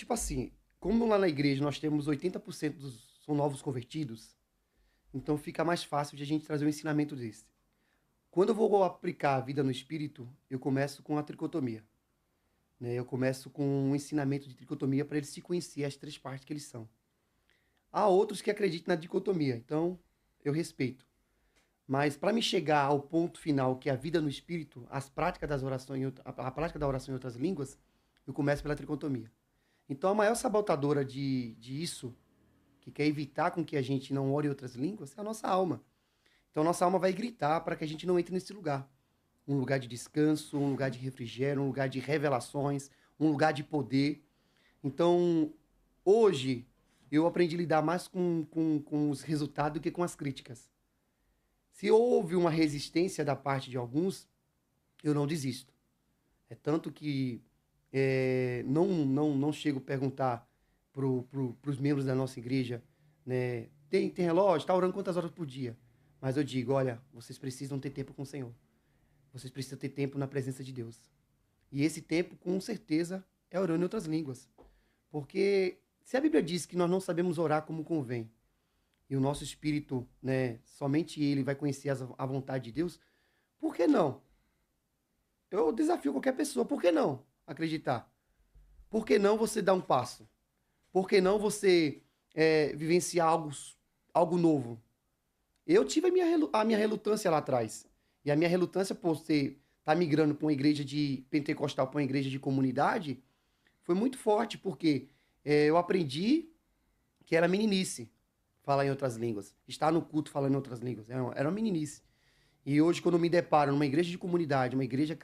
tipo assim, como lá na igreja nós temos 80% são novos convertidos, então fica mais fácil de a gente trazer um ensinamento desse. Quando eu vou aplicar a vida no espírito, eu começo com a tricotomia, né? Eu começo com um ensinamento de tricotomia para eles se conhecer as três partes que eles são. Há outros que acreditam na dicotomia, então eu respeito. Mas para me chegar ao ponto final, que é a vida no espírito, as práticas das orações, a prática da oração em outras línguas, eu começo pela tricotomia. Então a maior sabotadora de isso, que quer evitar com que a gente não ore em outras línguas, é a nossa alma. Então nossa alma vai gritar para que a gente não entre nesse lugar. Um lugar de descanso, um lugar de refrigério, um lugar de revelações, um lugar de poder. Então, hoje, eu aprendi a lidar mais com os resultados do que com as críticas. Se houve uma resistência da parte de alguns, eu não desisto. É tanto que não chego a perguntar para os membros da nossa igreja, né? Tem relógio, está orando quantas horas por dia? Mas eu digo, olha, vocês precisam ter tempo com o Senhor. Vocês precisam ter tempo na presença de Deus. E esse tempo, com certeza, é orando em outras línguas. Porque se a Bíblia diz que nós não sabemos orar como convém, e o nosso espírito, né, somente ele vai conhecer a vontade de Deus, por que não? Eu desafio qualquer pessoa, por que não acreditar? Por que não você dar um passo? Por que não você vivenciar algo novo? Eu tive a minha relutância lá atrás. E a minha relutância por estar migrando para uma igreja de pentecostal para uma igreja de comunidade foi muito forte, porque eu aprendi que era meninice falar em outras línguas. Estar no culto falando em outras línguas. Era uma meninice. E hoje, quando eu me deparo numa igreja de comunidade, uma igreja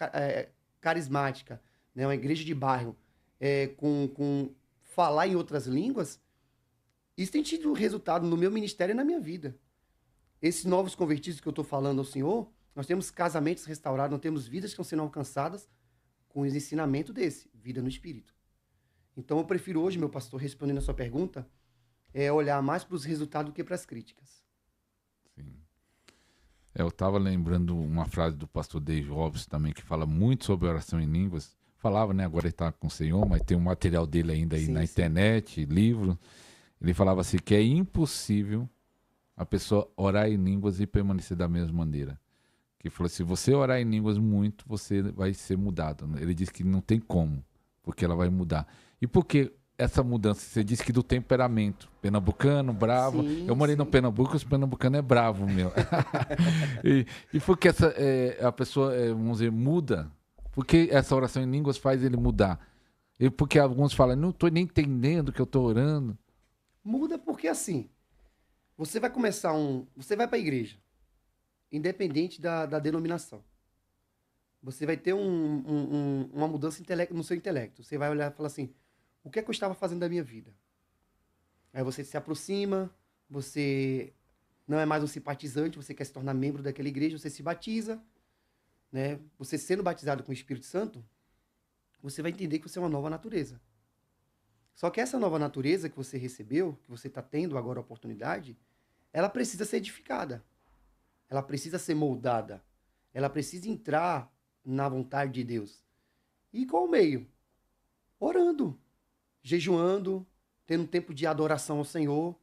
carismática, né, uma igreja de bairro, com falar em outras línguas, isso tem tido resultado no meu ministério e na minha vida. Esses novos convertidos que eu estou falando ao Senhor, nós temos casamentos restaurados, nós temos vidas que estão sendo alcançadas com os ensinamentos desse, vida no Espírito. Então eu prefiro hoje, meu pastor, respondendo a sua pergunta, olhar mais para os resultados do que para as críticas. Sim. Eu estava lembrando uma frase do pastor Dave Robson também, que fala muito sobre oração em línguas. Falava, né? Agora ele está com o Senhor, mas tem um material dele ainda aí Sim, na sim. internet, livro. Ele falava assim que é impossível a pessoa orar em línguas e permanecer da mesma maneira. Que falou, se você orar em línguas muito, você vai ser mudado. Ele disse que não tem como, porque ela vai mudar. E por que essa mudança? Você disse que do temperamento, pernambucano, bravo. Sim, Eu morei no sim. Pernambuco, os pernambucanos é bravo, meu. e por que a pessoa, vamos dizer, muda? Por que essa oração em línguas faz ele mudar? E porque alguns falam, não estou nem entendendo o que eu estou orando. Muda porque assim, você vai você vai para a igreja, independente da denominação. Você vai ter uma mudança no seu intelecto. Você vai olhar e falar assim, o que é que eu estava fazendo da minha vida? Aí você se aproxima, você não é mais um simpatizante, você quer se tornar membro daquela igreja, você se batiza, né? Você sendo batizado com o Espírito Santo, você vai entender que você é uma nova natureza. Só que essa nova natureza que você recebeu, que você está tendo agora a oportunidade, ela precisa ser edificada. Ela precisa ser moldada. Ela precisa entrar na vontade de Deus. E qual o meio? Orando, jejuando, tendo um tempo de adoração ao Senhor,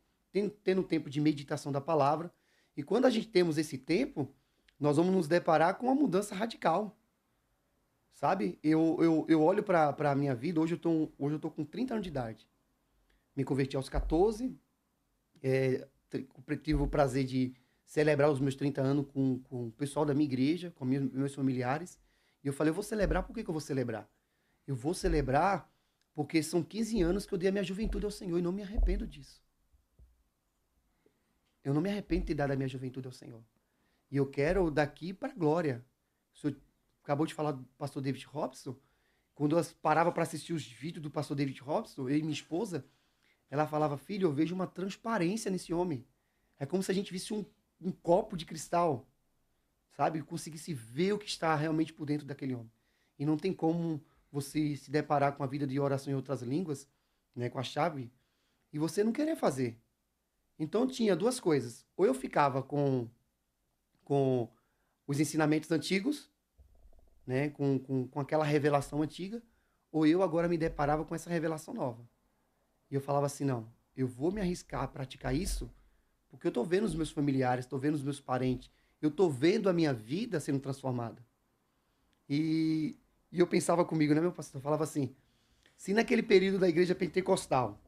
tendo um tempo de meditação da palavra. E quando a gente temos esse tempo, nós vamos nos deparar com uma mudança radical. Sabe? Eu olho para a minha vida, hoje eu tô com 30 anos de idade. Me converti aos 14, tive o prazer de celebrar os meus 30 anos com o pessoal da minha igreja, com meus familiares. E eu falei, eu vou celebrar, por que eu vou celebrar? Eu vou celebrar porque são 15 anos que eu dei a minha juventude ao Senhor e não me arrependo disso. Eu não me arrependo de ter dado a minha juventude ao Senhor. E eu quero daqui para a glória. O senhor acabou de falar do pastor David Robson. Quando eu parava para assistir os vídeos do pastor David Robson, eu e minha esposa, ela falava, filho, eu vejo uma transparência nesse homem. É como se a gente visse um copo de cristal, sabe? Conseguisse ver o que está realmente por dentro daquele homem. E não tem como você se deparar com a vida de oração em outras línguas, né, com a chave, e você não querer fazer. Então tinha duas coisas. Ou eu ficava com os ensinamentos antigos, né, com aquela revelação antiga, ou eu agora me deparava com essa revelação nova. E eu falava assim, não, eu vou me arriscar a praticar isso porque eu estou vendo os meus familiares, estou vendo os meus parentes, eu estou vendo a minha vida sendo transformada. E, e eu pensava comigo, né, meu pastor? Eu falava assim, se naquele período da igreja pentecostal,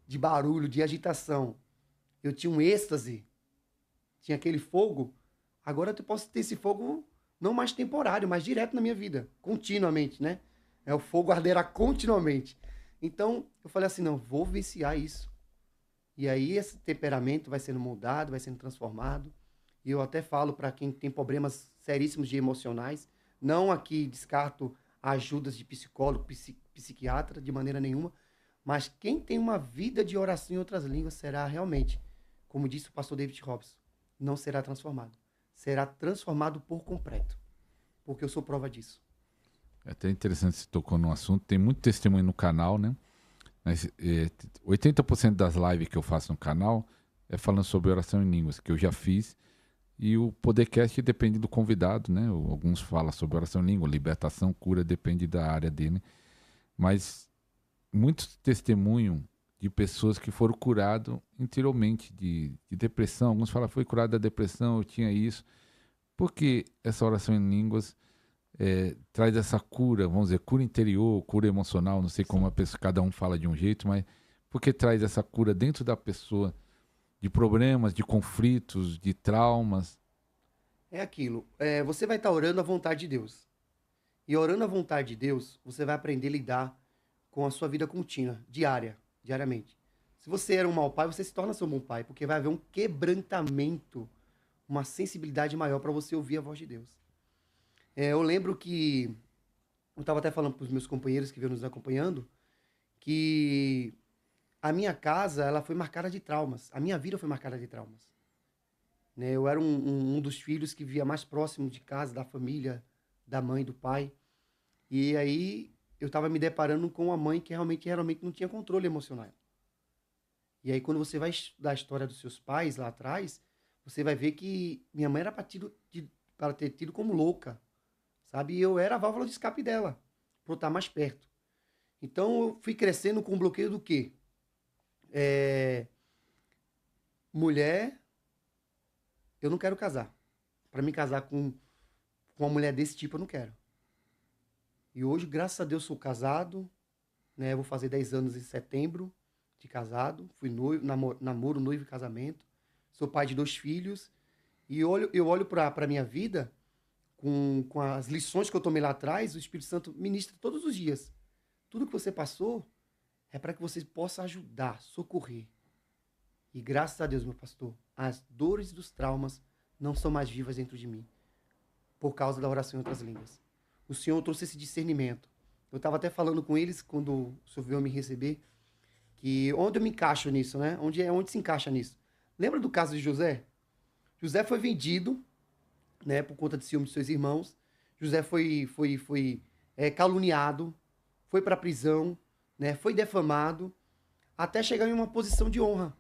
de barulho, de agitação, eu tinha um êxtase, tinha aquele fogo, agora eu posso ter esse fogo não mais temporário, mas direto na minha vida, continuamente, né? O fogo arderá continuamente. Então, eu falei assim, não, vou viciar isso. E aí esse temperamento vai sendo moldado, vai sendo transformado. E eu até falo para quem tem problemas seríssimos de emocionais, não aqui descarto ajudas de psicólogo, psiquiatra, de maneira nenhuma, mas quem tem uma vida de oração em outras línguas será realmente, como disse o pastor David Robson, não será transformado. Será transformado por completo. Porque eu sou prova disso. É até interessante você tocou no assunto. Tem muito testemunho no canal, né? Mas, 80% das lives que eu faço no canal é falando sobre oração em línguas, que eu já fiz. E o podcast depende do convidado, né? Alguns falam sobre oração em língua, libertação, cura, depende da área dele. Mas muitos testemunhos de pessoas que foram curadas interiormente de depressão. Alguns falam, foi curado da depressão, eu tinha isso. Porque essa oração em línguas traz essa cura, vamos dizer, cura interior, cura emocional, não sei como a pessoa, cada um fala de um jeito, mas porque traz essa cura dentro da pessoa de problemas, de conflitos, de traumas. É aquilo. Você vai estar orando à vontade de Deus. E orando à vontade de Deus, você vai aprender a lidar com a sua vida contínua, diariamente. Se você era um mau pai, você se torna seu bom pai, porque vai haver um quebrantamento, uma sensibilidade maior para você ouvir a voz de Deus. Eu lembro que eu estava até falando para os meus companheiros que vinham nos acompanhando, que a minha casa ela foi marcada de traumas. A minha vida foi marcada de traumas. Né? Eu era um dos filhos que vivia mais próximo de casa, da família, da mãe, do pai. E aí eu estava me deparando com uma mãe que realmente não tinha controle emocional. E aí quando você vai estudar a história dos seus pais lá atrás, você vai ver que minha mãe era para ter tido como louca, sabe? E eu era a válvula de escape dela, para eu estar mais perto. Então eu fui crescendo com o bloqueio do quê? Mulher, eu não quero casar. Para me casar com uma mulher desse tipo, eu não quero. E hoje, graças a Deus, sou casado, né? Eu vou fazer 10 anos em setembro de casado. Fui noivo, namoro, noivo e casamento. Sou pai de 2 filhos. E eu olho para a minha vida com as lições que eu tomei lá atrás, o Espírito Santo ministra todos os dias. Tudo que você passou é para que você possa ajudar, socorrer. E graças a Deus, meu pastor, as dores dos traumas não são mais vivas dentro de mim, por causa da oração em outras línguas. O Senhor trouxe esse discernimento. Eu estava até falando com eles, quando o Senhor veio me receber, que onde eu me encaixo nisso, né? Onde se encaixa nisso? Lembra do caso de José? José foi vendido, né, por conta de ciúme de seus irmãos. José foi caluniado, foi para a prisão, né, foi defamado, até chegar em uma posição de honra.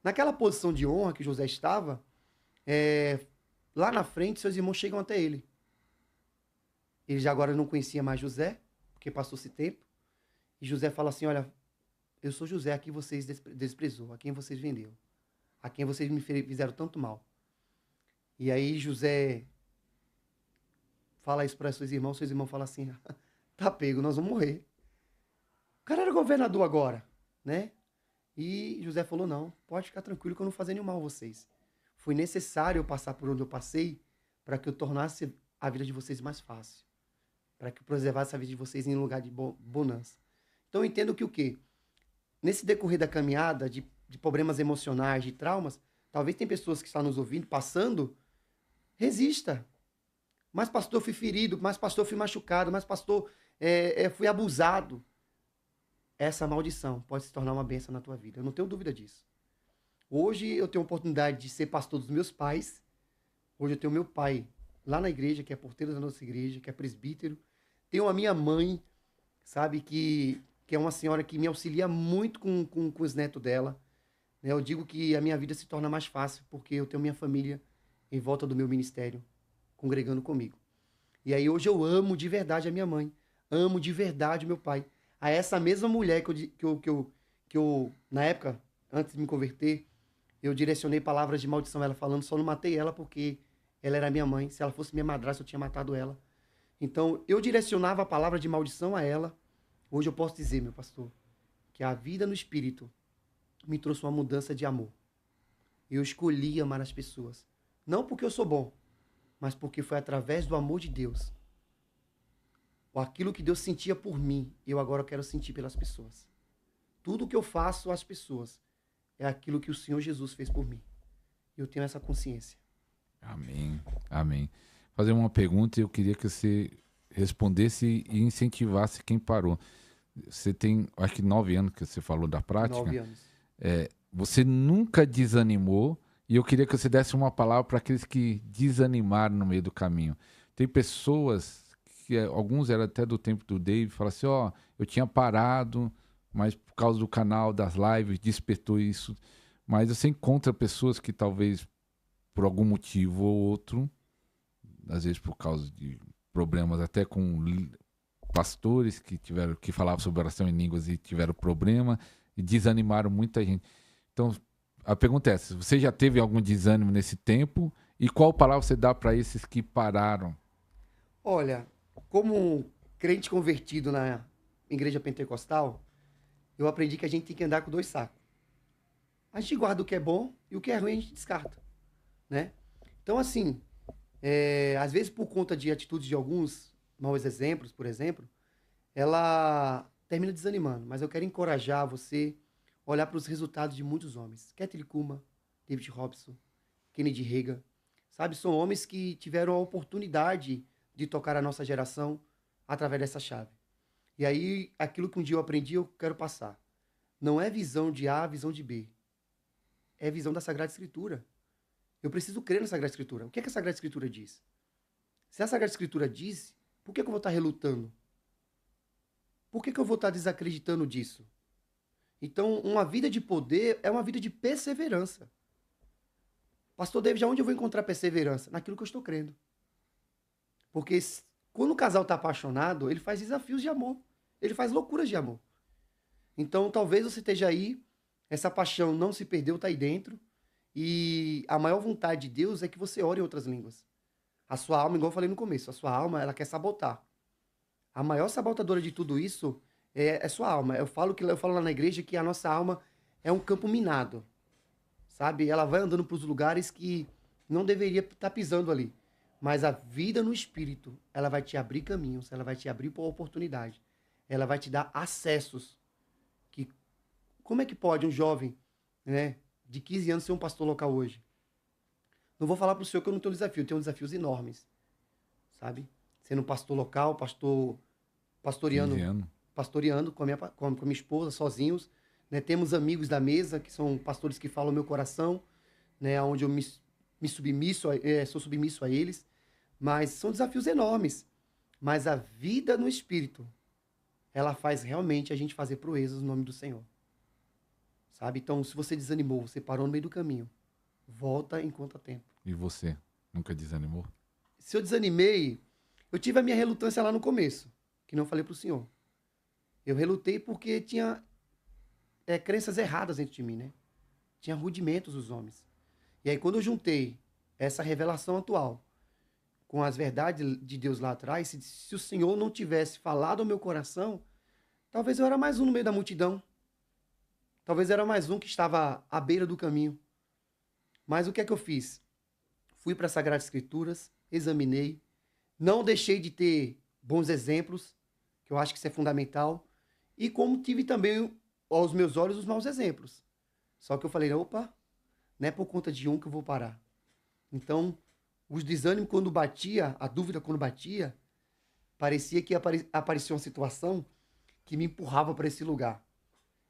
Naquela posição de honra que José estava, lá na frente, seus irmãos chegam até ele. Ele já agora não conhecia mais José, porque passou-se tempo. E José fala assim, olha, eu sou José, a quem vocês desprezou, a quem vocês vendeu, a quem vocês me fizeram tanto mal. E aí José fala isso para seus irmãos falam assim, tá pego, nós vamos morrer. O cara era governador agora, né? E José falou, não, pode ficar tranquilo que eu não vou fazer nenhum mal a vocês. Foi necessário eu passar por onde eu passei para que eu tornasse a vida de vocês mais fácil. Para que eu preservasse a vida de vocês em lugar de bonança. Então eu entendo que o quê? Nesse decorrer da caminhada, de problemas emocionais, de traumas, talvez tem pessoas que estão nos ouvindo, passando, resista. Mas pastor, eu fui ferido, mas pastor, eu fui machucado, mas pastor, fui abusado. Essa maldição pode se tornar uma bênção na tua vida. Eu não tenho dúvida disso. Hoje eu tenho a oportunidade de ser pastor dos meus pais. Hoje eu tenho meu pai lá na igreja, que é porteiro da nossa igreja, que é presbítero. Tenho a minha mãe, sabe, que é uma senhora que me auxilia muito com os netos dela. Eu digo que a minha vida se torna mais fácil porque eu tenho minha família em volta do meu ministério, congregando comigo. E aí hoje eu amo de verdade a minha mãe, amo de verdade o meu pai. A essa mesma mulher que que eu, na época, antes de me converter, eu direcionei palavras de maldição a ela falando, só não matei ela porque ela era minha mãe. Se ela fosse minha madrasta, eu tinha matado ela. Então, eu direcionava a palavra de maldição a ela. Hoje eu posso dizer, meu pastor, que a vida no Espírito me trouxe uma mudança de amor. Eu escolhi amar as pessoas. Não porque eu sou bom, mas porque foi através do amor de Deus. Ou aquilo que Deus sentia por mim, eu agora quero sentir pelas pessoas. Tudo que eu faço às pessoas é aquilo que o Senhor Jesus fez por mim. Eu tenho essa consciência. Amém. Amém. Fazer uma pergunta e eu queria que você respondesse e incentivasse quem parou. Você tem, acho que 9 anos que você falou da prática. 9 anos. Você nunca desanimou e eu queria que você desse uma palavra para aqueles que desanimaram no meio do caminho. Tem pessoas, que alguns eram até do tempo do Dave, falaram assim, ó, eu tinha parado, mas por causa do canal, das lives, despertou isso. Mas você encontra pessoas que talvez por algum motivo ou outro, às vezes por causa de problemas até com pastores que falavam sobre oração em línguas e tiveram problema e desanimaram muita gente. Então, a pergunta é essa, você já teve algum desânimo nesse tempo e qual palavra você dá para esses que pararam? Olha, como crente convertido na igreja pentecostal, eu aprendi que a gente tem que andar com 2 sacos. A gente guarda o que é bom e o que é ruim a gente descarta, né? Então, assim, às vezes por conta de atitudes de alguns maus exemplos, por exemplo, ela termina desanimando. Mas eu quero encorajar você a olhar para os resultados de muitos homens. Kenneth Kuma, David Robson, Kennedy Reagan, sabe? São homens que tiveram a oportunidade de tocar a nossa geração através dessa chave. E aí, aquilo que um dia eu aprendi, eu quero passar. Não é visão de A, visão de B. É visão da Sagrada Escritura. Eu preciso crer na Sagrada Escritura. O que é que a Sagrada Escritura diz? Se a Sagrada Escritura diz, por que eu vou estar relutando? Por que eu vou estar desacreditando disso? Então, uma vida de poder é uma vida de perseverança. Pastor David, aonde eu vou encontrar perseverança? Naquilo que eu estou crendo. Porque quando o casal está apaixonado, ele faz desafios de amor. Ele faz loucuras de amor. Então, talvez você esteja aí, essa paixão não se perdeu, está aí dentro. E a maior vontade de Deus é que você ore em outras línguas. A sua alma, igual eu falei no começo, a sua alma, ela quer sabotar. A maior sabotadora de tudo isso é sua alma. Eu falo lá na igreja que a nossa alma é um campo minado. Sabe? Ela vai andando para os lugares que não deveria estar pisando ali. Mas a vida no Espírito, ela vai te abrir caminhos, ela vai te abrir por oportunidade. Ela vai te dar acessos. Como é que pode um jovem, né, de 15 anos ser um pastor local hoje? Não vou falar para o senhor que eu não tenho desafio, eu tenho desafios enormes. Sabe? Sendo pastor local, pastoreando com a minha esposa, sozinhos. Né? Temos amigos da mesa, que são pastores que falam o meu coração, né? Onde eu sou submisso a eles. Mas são desafios enormes. Mas a vida no Espírito, ela faz realmente a gente fazer proezas no nome do Senhor. Sabe? Então, se você desanimou, você parou no meio do caminho, volta enquanto há tempo. E você? Nunca desanimou? Se eu desanimei, eu tive a minha relutância lá no começo, que não falei para o senhor. Eu relutei porque tinha crenças erradas dentro de mim, né? Tinha rudimentos dos homens. E aí, quando eu juntei essa revelação atual com as verdades de Deus lá atrás, se o Senhor não tivesse falado ao meu coração, talvez eu era mais um no meio da multidão. Talvez era mais um que estava à beira do caminho. Mas o que é que eu fiz? Fui para as Sagradas Escrituras, examinei, não deixei de ter bons exemplos, que eu acho que isso é fundamental, e como tive também aos meus olhos os maus exemplos. Só que eu falei, opa, não é por conta de um que eu vou parar. Então, os desânimos quando batia, a dúvida quando batia, parecia que aparecia uma situação que me empurrava para esse lugar.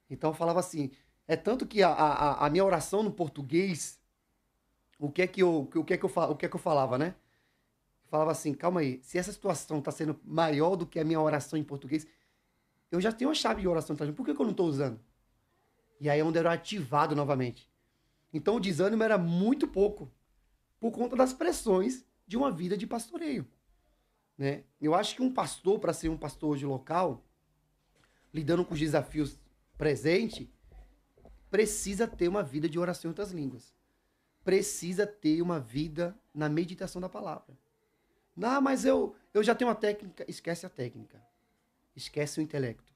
Então eu falava assim, é tanto que a minha oração no português, o que é que eu falava, né? Eu falava assim, calma aí, se essa situação está sendo maior do que a minha oração em português, eu já tenho uma chave de oração, por que eu não estou usando? E aí é onde era ativado novamente. Então o desânimo era muito pouco, por conta das pressões de uma vida de pastoreio. Né? Eu acho que um pastor, para ser um pastor hoje local, lidando com os desafios presentes, precisa ter uma vida de oração em outras línguas. Precisa ter uma vida na meditação da palavra. Não, mas eu já tenho uma técnica. Esquece a técnica. Esquece o intelecto.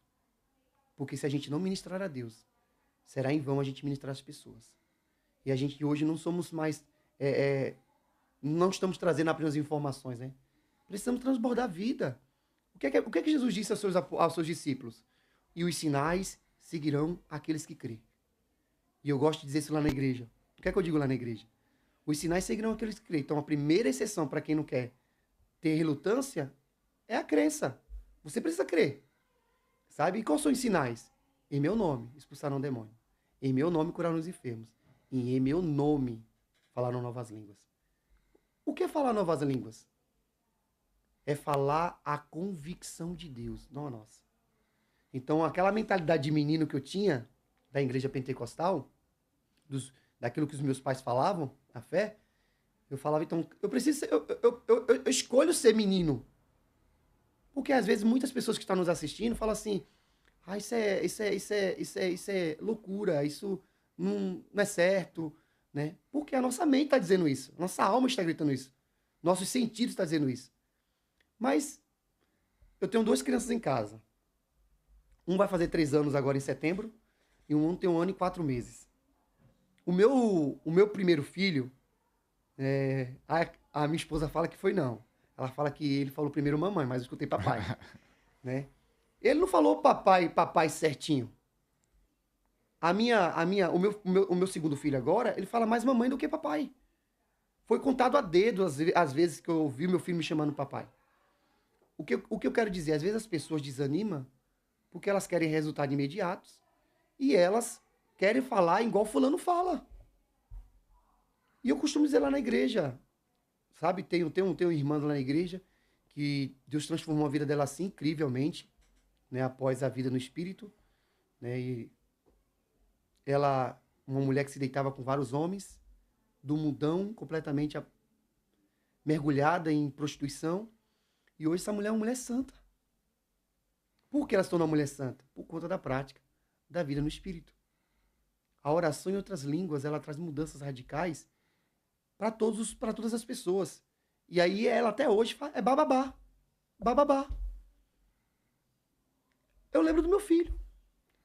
Porque se a gente não ministrar a Deus, será em vão a gente ministrar as pessoas. E a gente hoje não somos mais... não estamos trazendo apenas informações, né? Precisamos transbordar a vida. O que é que Jesus disse aos seus discípulos? E os sinais seguirão aqueles que crêem. E eu gosto de dizer isso lá na igreja. O que é que eu digo lá na igreja? Os sinais seguirão aqueles que creem. Então, a primeira exceção para quem não quer ter relutância é a crença. Você precisa crer. Sabe? E quais são os sinais? Em meu nome expulsarão demônio. Em meu nome curarão os enfermos. E em meu nome falaram novas línguas. O que é falar novas línguas? É falar a convicção de Deus, não a nossa. Então, aquela mentalidade de menino que eu tinha, da igreja pentecostal, daquilo que os meus pais falavam, a fé, eu falava, então, eu escolho ser menino. Porque, às vezes, muitas pessoas que estão nos assistindo falam assim, isso é loucura, isso não é certo, né? Porque a nossa mente está dizendo isso, nossa alma está gritando isso, nossos sentidos estão dizendo isso. Mas eu tenho 2 crianças em casa. Um vai fazer 3 anos agora em setembro e um tem 1 ano e 4 meses. O meu primeiro filho, a minha esposa fala que foi não. Ela fala que ele falou primeiro mamãe, mas eu escutei papai. Né? Ele não falou papai certinho. O meu segundo filho agora, ele fala mais mamãe do que papai. Foi contado a dedo às vezes que eu ouvi meu filho me chamando papai. O que eu quero dizer? Às vezes as pessoas desanimam porque elas querem resultados imediatos e elas querem falar igual fulano fala. E eu costumo dizer lá na igreja, sabe? Tenho irmã lá na igreja que Deus transformou a vida dela assim, incrivelmente, né? Após a vida no espírito, né? E ela, uma mulher que se deitava com vários homens, do mundão, completamente mergulhada em prostituição. E hoje essa mulher é uma mulher santa. Por que ela se tornou uma mulher santa? Por conta da prática da vida no espírito. A oração em outras línguas, ela traz mudanças radicais para todas as pessoas. E aí ela até hoje é bababá. Bababá. Eu lembro do meu filho.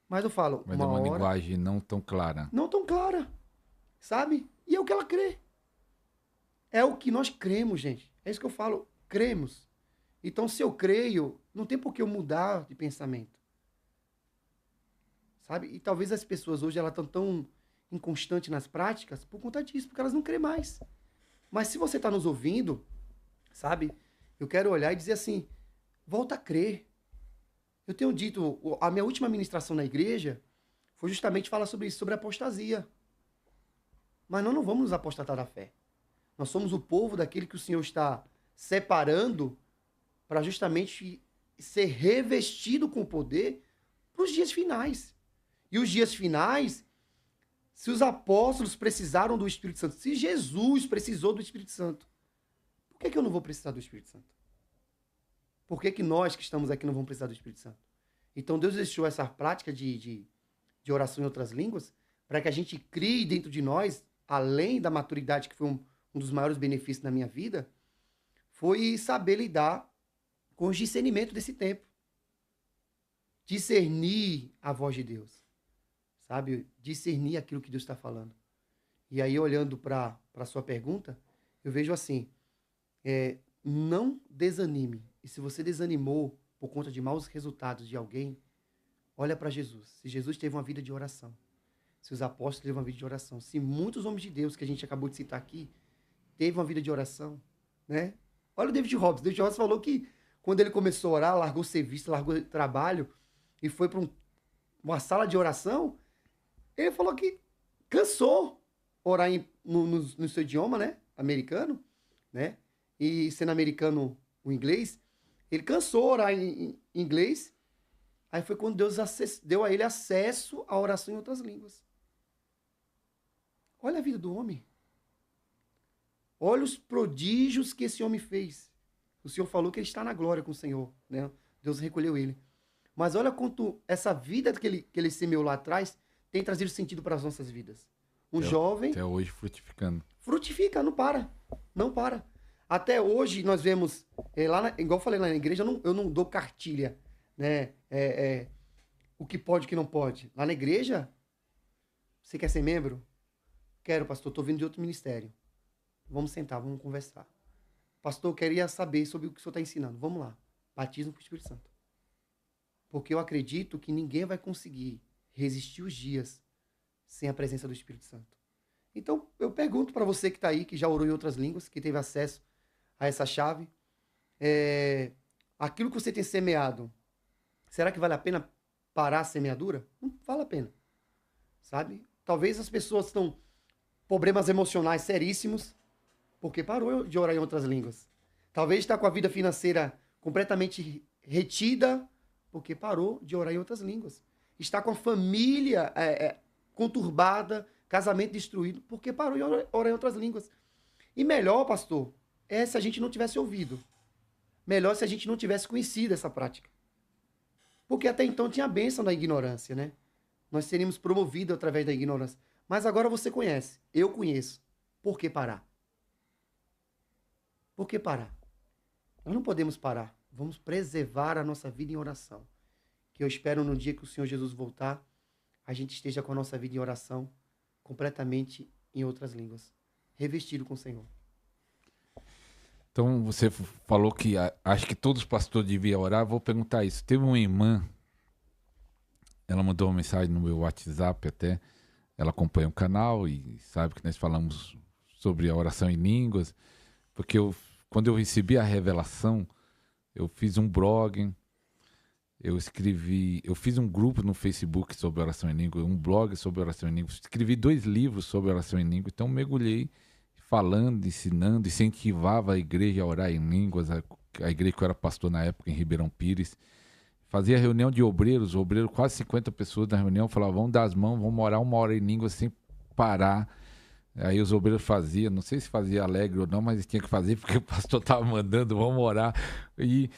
Mas eu falo, Mas é uma linguagem não tão clara. Não tão clara. Sabe? E é o que ela crê. É o que nós cremos, gente. É isso que eu falo. Cremos. Então, se eu creio, não tem por que eu mudar de pensamento. Sabe? E talvez as pessoas hoje elas estão tão inconstantes nas práticas por conta disso, porque elas não creem mais. Mas se você está nos ouvindo, sabe? Eu quero olhar e dizer assim, volta a crer. Eu tenho dito, a minha última ministração na igreja foi justamente falar sobre isso, sobre apostasia. Mas nós não vamos nos apostatar da fé. Nós somos o povo daquele que o Senhor está separando para justamente ser revestido com poder para os dias finais. E os dias finais, se os apóstolos precisaram do Espírito Santo, se Jesus precisou do Espírito Santo, por que eu não vou precisar do Espírito Santo? Por que nós que estamos aqui não vamos precisar do Espírito Santo? Então Deus deixou essa prática de oração em outras línguas para que a gente crie dentro de nós, além da maturidade, que foi um dos maiores benefícios da minha vida, foi saber lidar com o discernimento desse tempo. Discernir a voz de Deus. Sabe? Discernir aquilo que Deus está falando. E aí, olhando para a sua pergunta, eu vejo assim, não desanime. E se você desanimou por conta de maus resultados de alguém, olha para Jesus. Se Jesus teve uma vida de oração, se os apóstolos tiveram uma vida de oração, se muitos homens de Deus que a gente acabou de citar aqui, teve uma vida de oração, né? Olha o David Hobbs. David Hobbs falou que quando ele começou a orar, largou o serviço, largou o trabalho e foi para uma sala de oração, ele falou que cansou orar no seu idioma, né? Americano, né? E sendo americano o inglês, ele cansou orar em inglês. Aí foi quando Deus deu a ele acesso à oração em outras línguas. Olha a vida do homem. Olha os prodígios que esse homem fez. O Senhor falou que ele está na glória com o Senhor, né? Deus recolheu ele. Mas olha quanto essa vida que ele semeou lá atrás tem trazido sentido para as nossas vidas. Um Até- jovem Até hoje frutificando. frutifica, não para. Não para. Até hoje nós vemos, igual eu falei lá na igreja, eu não dou cartilha, né? O que pode e o que não pode. Lá na igreja, você quer ser membro? Quero, pastor, estou vindo de outro ministério. Vamos sentar, vamos conversar. Pastor, eu queria saber sobre o que o senhor está ensinando. Vamos lá. Batismo com o Espírito Santo. Porque eu acredito que ninguém vai conseguir resistir os dias sem a presença do Espírito Santo. Então, eu pergunto para você que está aí, que já orou em outras línguas, que teve acesso a essa chave, aquilo que você tem semeado, será que vale a pena parar a semeadura? Não vale a pena, sabe? Talvez as pessoas estão problemas emocionais seríssimos porque parou de orar em outras línguas. Talvez está com a vida financeira completamente retida porque parou de orar em outras línguas. Está com a família conturbada, casamento destruído porque parou de orar em outras línguas. E melhor, pastor, é se a gente não tivesse ouvido. Melhor se a gente não tivesse conhecido essa prática. Porque até então tinha a bênção da ignorância, né? Nós seríamos promovidos através da ignorância. Mas agora você conhece, eu conheço. Por que parar? Por que parar? Nós não podemos parar. Vamos preservar a nossa vida em oração. Que eu espero no dia que o Senhor Jesus voltar, a gente esteja com a nossa vida em oração completamente em outras línguas. Revestido com o Senhor. Então, você falou que acho que todos os pastores deviam orar. Vou perguntar isso. Teve uma irmã, ela mandou uma mensagem no meu WhatsApp até. Ela acompanha o canal e sabe que nós falamos sobre a oração em línguas. Porque quando eu recebi a revelação, eu fiz um blog, eu fiz um grupo no Facebook sobre oração em língua, um blog sobre oração em língua. Escrevi 2 livros sobre oração em língua. Então, mergulhei falando, ensinando, incentivava a igreja a orar em línguas, a igreja que eu era pastor na época em Ribeirão Pires. Fazia reunião de obreiros, quase 50 pessoas na reunião, falavam, vamos dar as mãos, vamos orar 1 hora em línguas sem parar. Aí os obreiros faziam, não sei se fazia alegre ou não, mas tinha que fazer porque o pastor estava mandando, vamos orar. E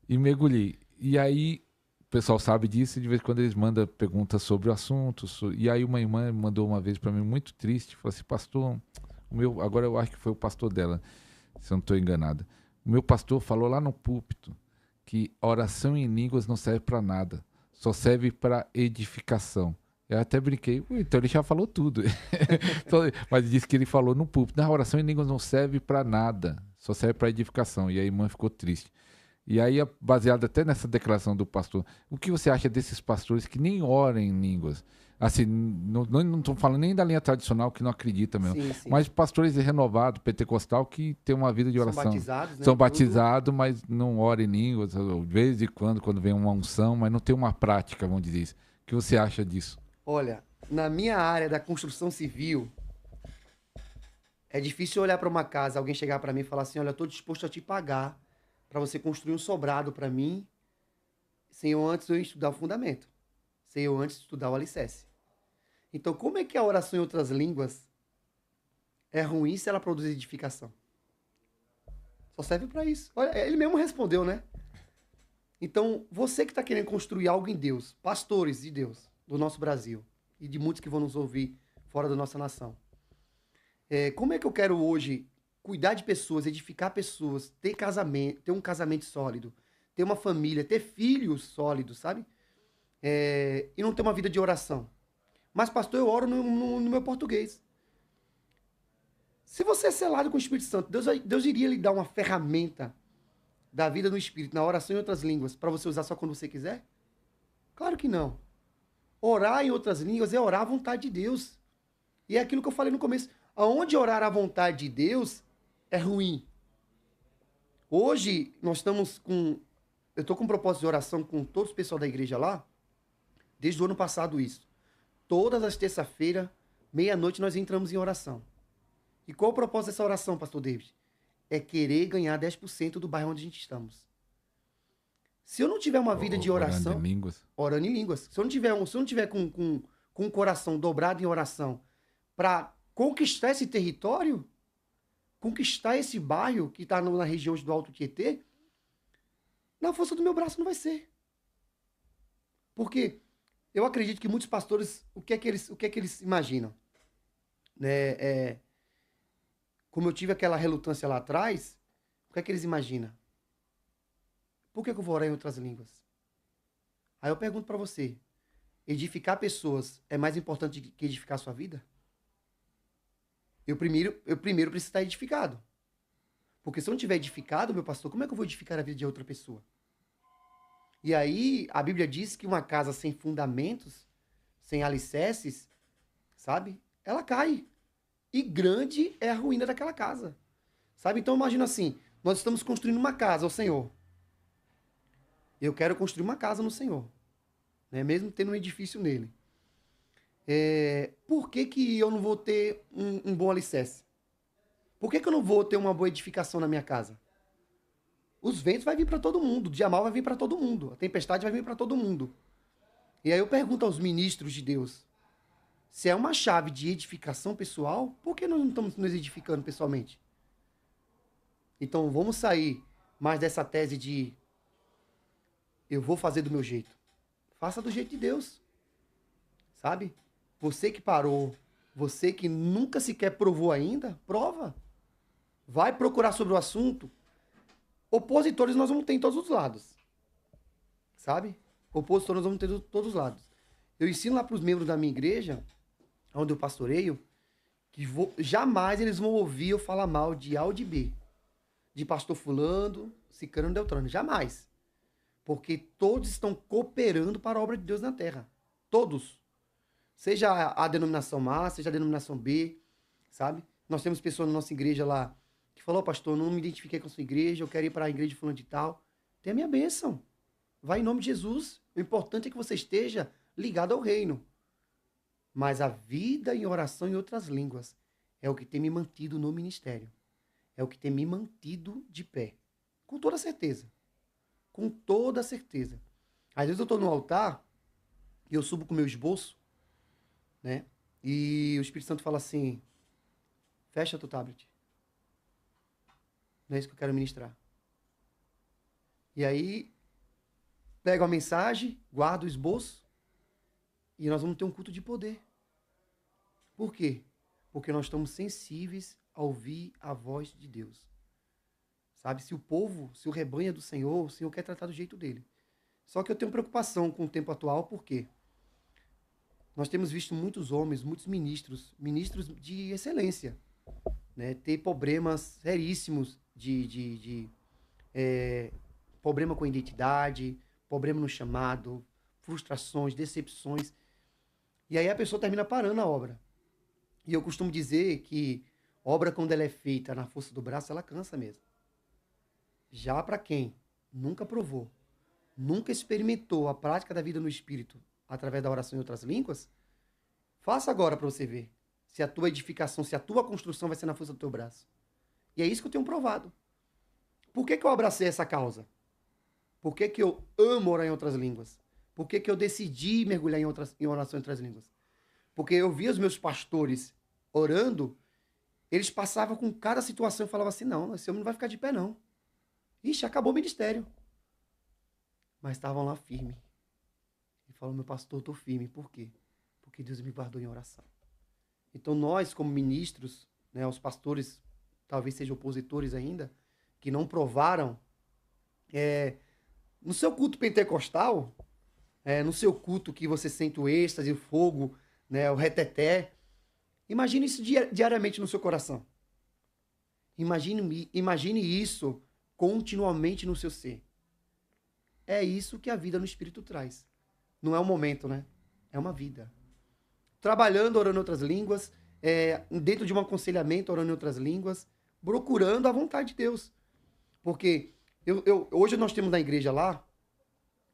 mergulhei. E aí, o pessoal sabe disso, e de vez em quando eles mandam perguntas sobre o assunto. E aí uma irmã mandou uma vez para mim, muito triste, falou assim, pastor... agora eu acho que foi o pastor dela, se eu não estou enganado. O meu pastor falou lá no púlpito que oração em línguas não serve para nada, só serve para edificação. Eu até brinquei, então ele já falou tudo. Mas disse que ele falou no púlpito, a oração em línguas não serve para nada, só serve para edificação. E a irmã ficou triste. E aí, baseado até nessa declaração do pastor, o que você acha desses pastores que nem oram em línguas? Assim, não estou falando nem da linha tradicional que não acredita mesmo, Sim, sim. mas pastores renovados, pentecostal, que tem uma vida de oração. São batizados, né? São batizados, mas não oram em línguas, de vez em quando vem uma unção, mas não tem uma prática, vamos dizer isso. O que você acha disso? Olha, na minha área da construção civil, é difícil olhar para uma casa, alguém chegar para mim e falar assim, olha, eu estou disposto a te pagar para você construir um sobrado para mim, sem eu antes eu estudar o fundamento, sem eu antes estudar o alicerce. Então, como é que a oração em outras línguas é ruim se ela produz edificação? Só serve para isso. Olha, ele mesmo respondeu, né? Então, você que está querendo construir algo em Deus, pastores de Deus, do nosso Brasil, e de muitos que vão nos ouvir fora da nossa nação, como é que eu quero hoje cuidar de pessoas, edificar pessoas, ter casamento, ter um casamento sólido, ter uma família, ter filhos sólidos, sabe? E não ter uma vida de oração. Mas, pastor, eu oro no meu português. Se você é selado com o Espírito Santo, Deus iria lhe dar uma ferramenta da vida no Espírito, na oração em outras línguas, para você usar só quando você quiser? Claro que não. Orar em outras línguas é orar à vontade de Deus. E é aquilo que eu falei no começo. Aonde orar à vontade de Deus é ruim. Hoje, nós estamos com... Eu estou com um propósito de oração com todo o pessoal da igreja lá, desde o ano passado isso. Todas as terças-feiras, meia-noite, nós entramos em oração. E qual o propósito dessa oração, pastor David? É querer ganhar 10% do bairro onde a gente estamos. Se eu não tiver uma vida de oração... Orando em línguas. Orando em línguas. Se eu não tiver com o coração dobrado em oração para conquistar esse território, conquistar esse bairro que está na região do Alto Tietê, na força do meu braço não vai ser. Porque Eu acredito que muitos pastores, o que é que eles imaginam? Né? Como eu tive aquela relutância lá atrás, o que é que eles imaginam? Por que eu vou orar em outras línguas? Aí eu pergunto para você, edificar pessoas é mais importante que edificar a sua vida? Eu primeiro preciso estar edificado. Porque se eu não estiver edificado, meu pastor, como é que eu vou edificar a vida de outra pessoa? E aí, a Bíblia diz que uma casa sem fundamentos, sem alicerces, sabe? Ela cai. E grande é a ruína daquela casa. Sabe? Então, imagina assim, nós estamos construindo uma casa ao Senhor. Eu quero construir uma casa no Senhor, né? Mesmo tendo um edifício nele. Por que que eu não vou ter um bom alicerce? Por que que eu não vou ter uma boa edificação na minha casa? Os ventos vão vir para todo mundo, o dia mal vai vir para todo mundo, a tempestade vai vir para todo mundo. E aí eu pergunto aos ministros de Deus, se é uma chave de edificação pessoal, por que nós não estamos nos edificando pessoalmente? Então vamos sair mais dessa tese de eu vou fazer do meu jeito. Faça do jeito de Deus, sabe? Você que parou, você que nunca sequer provou ainda, prova. Vai procurar sobre o assunto. Opositores nós vamos ter em todos os lados, sabe? Opositores nós vamos ter de todos os lados. Eu ensino lá para os membros da minha igreja, onde eu pastoreio, que jamais eles vão ouvir eu falar mal de A ou de B, de pastor fulano, cicrano, deltrano, jamais. Porque todos estão cooperando para a obra de Deus na terra. Todos. Seja a denominação A, seja a denominação B, sabe? Nós temos pessoas na nossa igreja lá que falou, pastor, não me identifiquei com a sua igreja, eu quero ir para a igreja fulano de tal. Tem a minha bênção. Vai em nome de Jesus. O importante é que você esteja ligado ao reino. Mas a vida em oração em outras línguas é o que tem me mantido no ministério. É o que tem me mantido de pé. Com toda certeza. Com toda certeza. Às vezes eu estou no altar e eu subo com o meu esboço, né? E o Espírito Santo fala assim, fecha teu tablet. Não é isso que eu quero ministrar. E aí, pego a mensagem, guardo o esboço e nós vamos ter um culto de poder. Por quê? Porque nós estamos sensíveis a ouvir a voz de Deus. Sabe? Se o povo, se o rebanho é do Senhor, o Senhor quer tratar do jeito dele. Só que eu tenho preocupação com o tempo atual, por quê? Nós temos visto muitos homens, muitos ministros de excelência, né? Ter problemas seríssimos problema com a identidade, problema no chamado, frustrações, decepções. E aí a pessoa termina parando a obra. E eu costumo dizer que obra, quando ela é feita na força do braço, ela cansa mesmo. Já para quem nunca provou, nunca experimentou a prática da vida no Espírito através da oração em outras línguas, faça agora para você ver se a tua edificação, se a tua construção vai ser na força do teu braço. E é isso que eu tenho provado. Por que eu abracei essa causa? Por que eu amo orar em outras línguas? Por que eu decidi mergulhar em oração em outras línguas? Porque eu via os meus pastores orando, eles passavam com cada situação e falavam assim, não, esse homem não vai ficar de pé não. Ixi, acabou o ministério. Mas estavam lá firmes. E falaram, meu pastor, eu estou firme. Por quê? Porque Deus me guardou em oração. Então nós, como ministros, né, os pastores, talvez sejam opositores ainda, que não provaram, no seu culto pentecostal, no seu culto que você sente o êxtase, o fogo, né, o reteté, imagine isso diariamente no seu coração. Imagine isso continuamente no seu ser. É isso que a vida no Espírito traz. Não é um momento, né? É uma vida. Trabalhando, orando em outras línguas, dentro de um aconselhamento, orando em outras línguas, procurando a vontade de Deus. Porque hoje nós temos na igreja lá,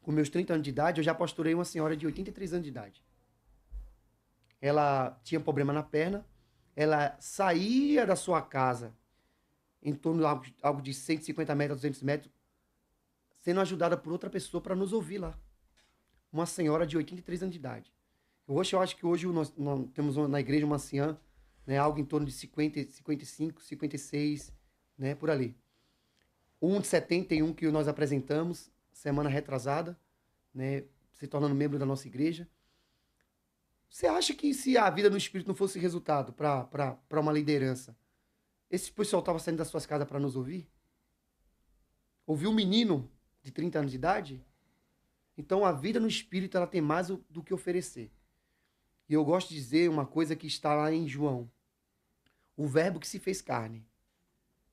com meus 30 anos de idade, eu já pastorei uma senhora de 83 anos de idade. Ela tinha problema na perna, ela saía da sua casa em torno de algo de 150 metros, 200 metros, sendo ajudada por outra pessoa para nos ouvir lá. Uma senhora de 83 anos de idade. Eu acho que hoje nós temos na igreja uma anciã, né, algo em torno de 50, 55, 56, né, por ali. Um de 71 que nós apresentamos, semana retrasada, né, se tornando membro da nossa igreja. Você acha que se a vida no Espírito não fosse resultado para uma liderança, esse pessoal estava saindo das suas casas para nos ouvir? Ouvir um menino de 30 anos de idade? Então a vida no Espírito ela tem mais do que oferecer. E eu gosto de dizer uma coisa que está lá em João. O verbo que se fez carne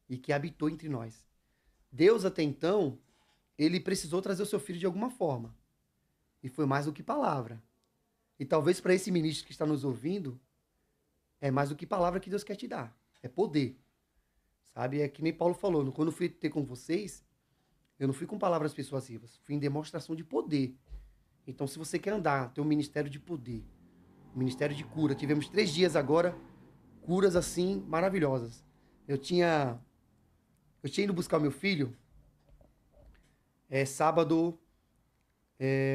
e que habitou entre nós. Deus até então, ele precisou trazer o seu filho de alguma forma. E foi mais do que palavra. E talvez para esse ministro que está nos ouvindo, é mais do que palavra que Deus quer te dar. É poder. Sabe? É que nem Paulo falou. Quando eu fui ter com vocês, eu não fui com palavras persuasivas. Fui em demonstração de poder. Então, se você quer andar, ter um ministério de poder, um ministério de cura. Tivemos 3 dias agora, curas assim, maravilhosas. Eu tinha ido buscar o meu filho, sábado,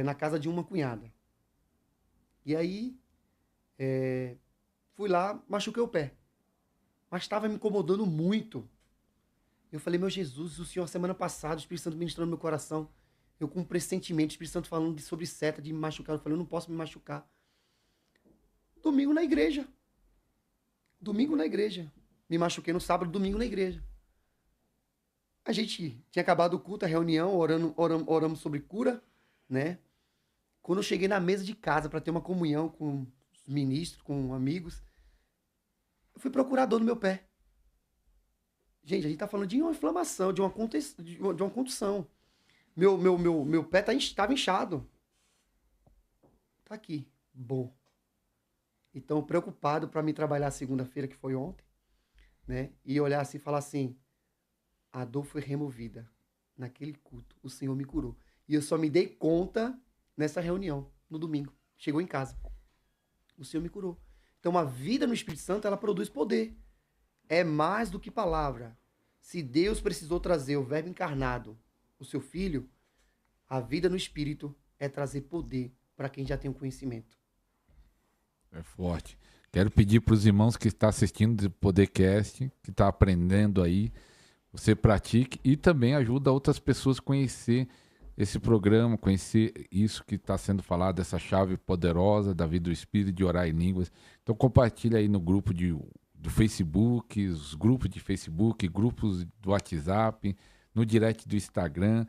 na casa de uma cunhada. E aí, fui lá, machuquei o pé. Mas estava me incomodando muito. Eu falei, meu Jesus, o Senhor, semana passada, o Espírito Santo ministrando no meu coração. Eu com um pressentimento, o Espírito Santo falando sobre seta, de me machucar. Eu falei, eu não posso me machucar. Domingo na igreja. Domingo na igreja. Me machuquei no sábado, domingo na igreja. A gente tinha acabado o culto, a reunião, oramos sobre cura, né? Quando eu cheguei na mesa de casa para ter uma comunhão com os ministros, com amigos, eu fui procurar dor no meu pé. Gente, a gente tá falando de uma inflamação, de uma contusão. Meu pé estava inchado. Tá aqui. Bom. Então, preocupado para me trabalhar segunda-feira, que foi ontem, né? E olhar assim e falar assim, a dor foi removida naquele culto. O Senhor me curou. E eu só me dei conta nessa reunião, no domingo. Chegou em casa. O Senhor me curou. Então, a vida no Espírito Santo, ela produz poder. É mais do que palavra. Se Deus precisou trazer o verbo encarnado, o seu filho, a vida no Espírito é trazer poder para quem já tem o conhecimento. É forte. Quero pedir para os irmãos que estão assistindo do Podercast, que estão aprendendo aí, você pratique e também ajuda outras pessoas a conhecer esse programa, conhecer isso que está sendo falado, essa chave poderosa da vida do Espírito, de orar em línguas. Então compartilha aí no grupo do Facebook, os grupos de Facebook, grupos do WhatsApp, no direct do Instagram.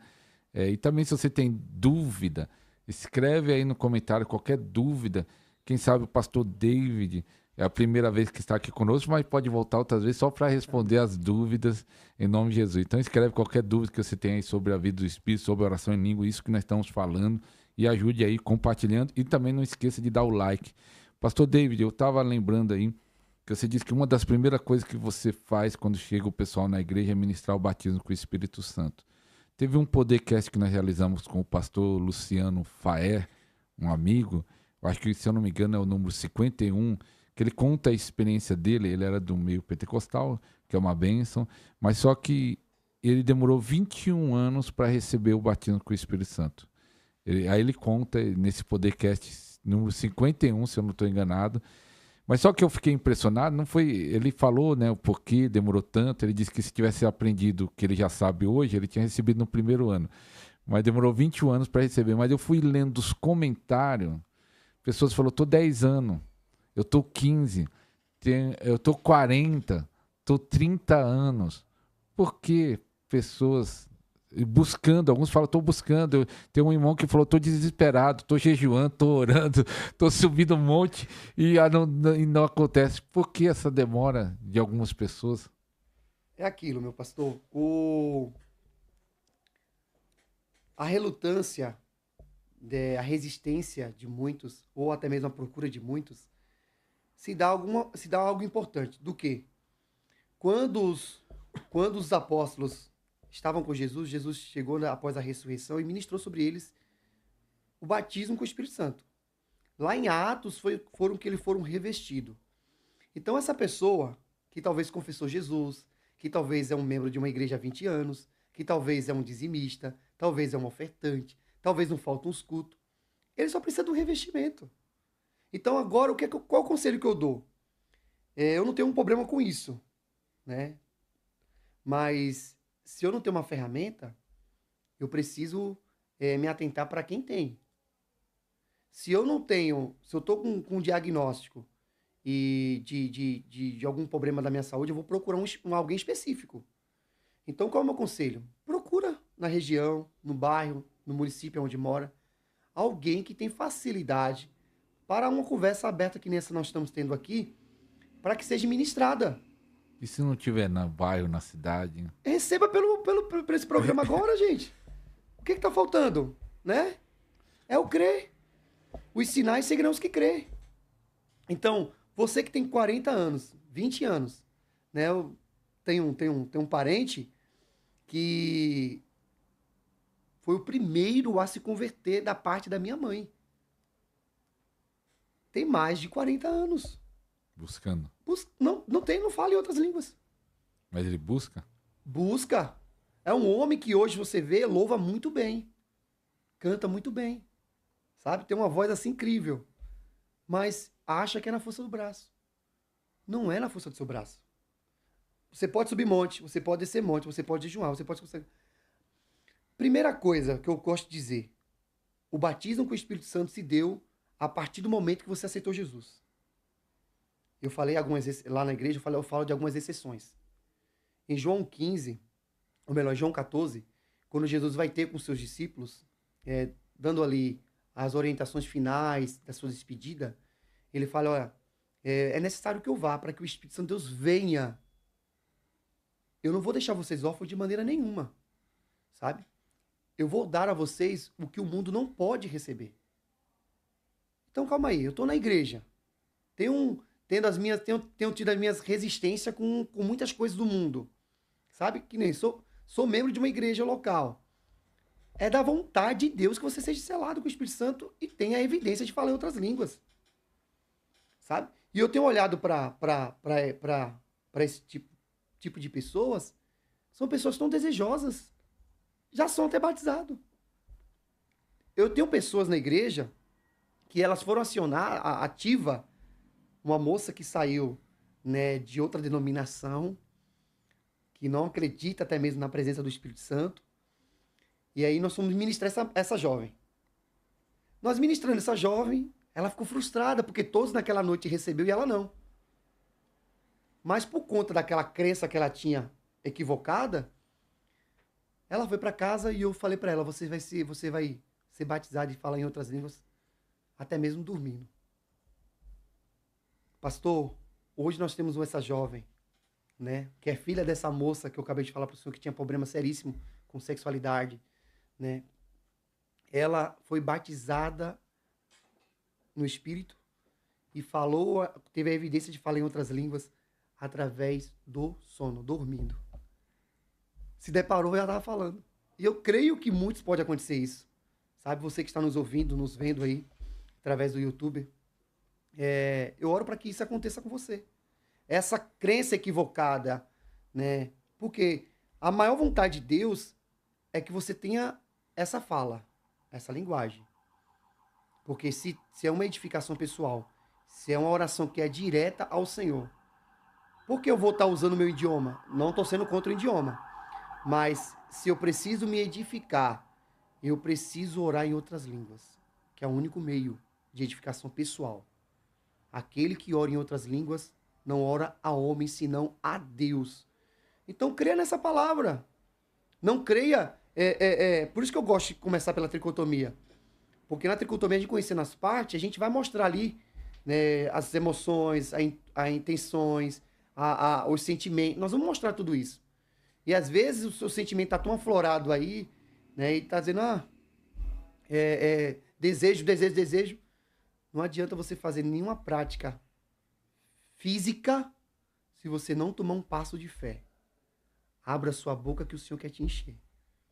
E também se você tem dúvida, escreve aí no comentário qualquer dúvida. Quem sabe o pastor David é a primeira vez que está aqui conosco, mas pode voltar outras vezes só para responder as dúvidas em nome de Jesus. Então escreve qualquer dúvida que você tenha aí sobre a vida do Espírito, sobre a oração em língua, isso que nós estamos falando, e ajude aí compartilhando. E também não esqueça de dar o like. Pastor David, eu estava lembrando aí que você disse que uma das primeiras coisas que você faz quando chega o pessoal na igreja é ministrar o batismo com o Espírito Santo. Teve um podcast que nós realizamos com o pastor Luciano Faer, um amigo, eu acho que, se eu não me engano, é o número 51, que ele conta a experiência dele. Ele era do meio pentecostal, que é uma bênção, mas só que ele demorou 21 anos para receber o batismo com o Espírito Santo. Aí ele conta nesse podcast número 51, se eu não estou enganado. Mas só que eu fiquei impressionado, não foi, ele falou, né, o porquê demorou tanto. Ele disse que se tivesse aprendido o que ele já sabe hoje, ele tinha recebido no primeiro ano. Mas demorou 21 anos para receber. Mas eu fui lendo os comentários, pessoas falaram, tô 10 anos, eu tô 15, eu tô 40, tô 30 anos. Por que pessoas buscando, alguns falam, tô buscando. Tem um irmão que falou, tô desesperado, tô jejuando, tô orando, tô subindo um monte e não acontece. Por que essa demora de algumas pessoas? É aquilo, meu pastor. A relutância, a resistência de muitos, ou até mesmo a procura de muitos, se dá algo importante. Do que? Quando os apóstolos estavam com Jesus, Jesus chegou após a ressurreição e ministrou sobre eles o batismo com o Espírito Santo. Lá em Atos foram que eles foram revestidos. Então essa pessoa que talvez confessou Jesus, que talvez é um membro de uma igreja há 20 anos, que talvez é um dizimista, talvez é um ofertante, talvez não faltam uns cultos, ele só precisa de um revestimento. Então agora, qual o conselho que eu dou? Eu não tenho um problema com isso, né? Mas se eu não tenho uma ferramenta, eu preciso me atentar para quem tem. Se eu não tenho, se eu tô com um diagnóstico e de algum problema da minha saúde, eu vou procurar alguém específico. Então, qual é o meu conselho? Procura na região, no bairro, no município onde mora, alguém que tem facilidade para uma conversa aberta que nem essa nós estamos tendo aqui, para que seja ministrada. E se não tiver no bairro, na cidade? Receba por esse programa agora, gente. O que está faltando? Né? É o crer. Os sinais seguirão os que crê. Então, você que tem 40 anos, 20 anos, né? Eu tenho um parente que foi o primeiro a se converter da parte da minha mãe. Tem mais de 40 anos. Buscando. Não fala em outras línguas. Mas ele busca? Busca. É um homem que hoje você vê, louva muito bem. Canta muito bem. Sabe? Tem uma voz assim incrível. Mas acha que é na força do braço. Não é na força do seu braço. Você pode subir monte, você pode descer monte, você pode jejuar, você pode conseguir. Primeira coisa que eu gosto de dizer. O batismo com o Espírito Santo se deu a partir do momento que você aceitou Jesus. Eu falei lá na igreja, eu falo de algumas exceções. Em João 15, ou melhor, João 14, quando Jesus vai ter com seus discípulos, dando ali as orientações finais da sua despedida, ele fala, olha, é necessário que eu vá para que o Espírito Santo de Deus venha. Eu não vou deixar vocês órfãos de maneira nenhuma, sabe? Eu vou dar a vocês o que o mundo não pode receber. Então, calma aí, eu estou na igreja. Tenho tido as minhas resistências com muitas coisas do mundo. Sabe? Que nem sou membro de uma igreja local. É da vontade de Deus que você seja selado com o Espírito Santo e tenha a evidência de falar em outras línguas. Sabe? E eu tenho olhado para esse tipo de pessoas. São pessoas que estão desejosas. Já são até batizados. Eu tenho pessoas na igreja que elas foram acionar a ativa uma moça que saiu, né, de outra denominação, que não acredita até mesmo na presença do Espírito Santo. E aí nós fomos ministrar essa jovem. Nós ministrando essa jovem, ela ficou frustrada, porque todos naquela noite recebeu e ela não. Mas por conta daquela crença que ela tinha equivocada, ela foi para casa e eu falei para ela, você vai ser batizada e falar em outras línguas, até mesmo dormindo. Pastor, hoje nós temos essa jovem, né, que é filha dessa moça que eu acabei de falar para o senhor que tinha problema seríssimo com sexualidade, né? Ela foi batizada no Espírito e teve a evidência de falar em outras línguas através do sono, dormindo. Se deparou e ela estava falando. E eu creio que muitos pode acontecer isso. Sabe, você que está nos ouvindo, nos vendo aí, através do YouTube, eu oro para que isso aconteça com você. Essa crença equivocada, né? Porque a maior vontade de Deus é que você tenha essa fala, essa linguagem. Porque se é uma edificação pessoal, se é uma oração que é direta ao Senhor, por que eu vou estar usando o meu idioma? Não estou sendo contra o idioma. Mas se eu preciso me edificar, eu preciso orar em outras línguas, que é o único meio de edificação pessoal. Aquele que ora em outras línguas não ora a homem, senão a Deus. Então creia nessa palavra. Não creia. Por isso que eu gosto de começar pela tricotomia. Porque na tricotomia, a gente conhecendo as partes, a gente vai mostrar ali, né, as emoções, as intenções, os sentimentos. Nós vamos mostrar tudo isso. E às vezes o seu sentimento está tão aflorado aí, né, e está dizendo, desejo, desejo, desejo. Não adianta você fazer nenhuma prática física se você não tomar um passo de fé. Abra sua boca que o Senhor quer te encher.